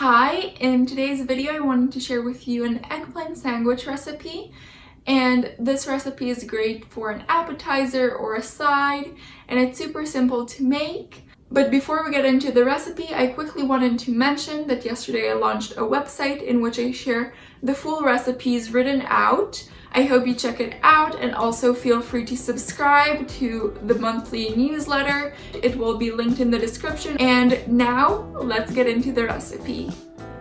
Hi, in today's video I wanted to share with you an eggplant sandwich recipe, and this recipe is great for an appetizer or a side, and it's super simple to make. But before we get into the recipe, I quickly wanted to mention that yesterday I launched a website in which I share the full recipes written out. I hope you check it out, and also feel free to subscribe to the monthly newsletter. It will be linked in the description. And now let's get into the recipe.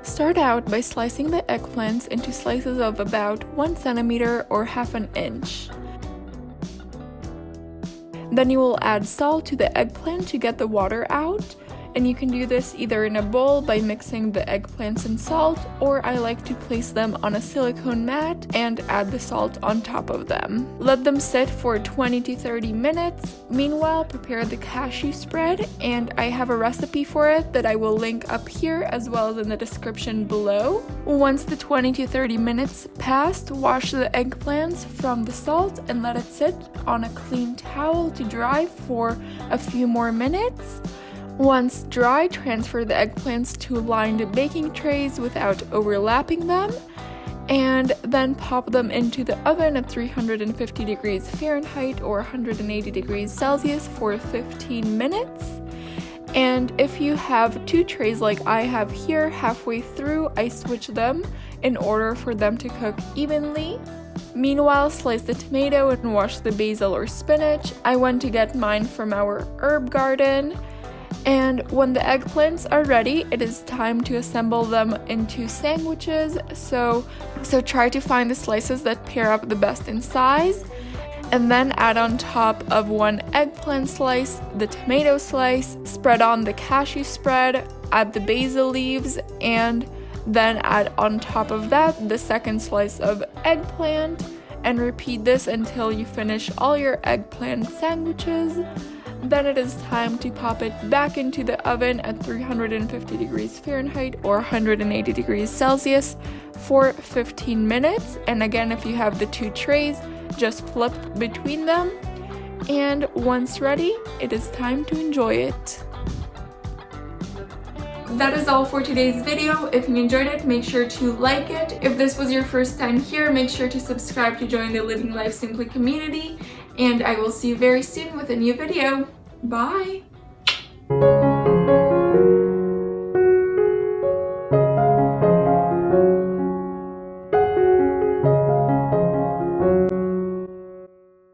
Start out by slicing the eggplants into slices of about 1 centimeter or half an inch. Then you will add salt to the eggplant to get the water out, and you can do this either in a bowl by mixing the eggplants and salt, or I like to place them on a silicone mat and add the salt on top of them. Let them sit for 20 to 30 minutes. Meanwhile, prepare the cashew spread, and I have a recipe for it that I will link up here as well as in the description below. Once the 20 to 30 minutes passed, wash the eggplants from the salt and let it sit on a clean towel to dry for a few more minutes. Once dry, transfer the eggplants to lined baking trays without overlapping them, and then pop them into the oven at 350 degrees Fahrenheit or 180 degrees Celsius for 15 minutes. And if you have 2 trays like I have here, halfway through I switch them in order for them to cook evenly. Meanwhile, slice the tomato and wash the basil or spinach. I went to get mine from our herb garden. And when the eggplants are ready, it is time to assemble them into sandwiches. So try to find the slices that pair up the best in size. And then add on top of 1 eggplant slice the tomato slice, spread on the cashew spread, add the basil leaves, and then add on top of that the second slice of eggplant, and repeat this until you finish all your eggplant sandwiches. Then it is time to pop it back into the oven at 350 degrees Fahrenheit or 180 degrees Celsius for 15 minutes. And again, if you have the 2 trays, just flip between them. And once ready, it is time to enjoy it. That is all for today's video. If you enjoyed it, make sure to like it. If this was your first time here, make sure to subscribe to join the Living Life Simply community. And I will see you very soon with a new video. Bye!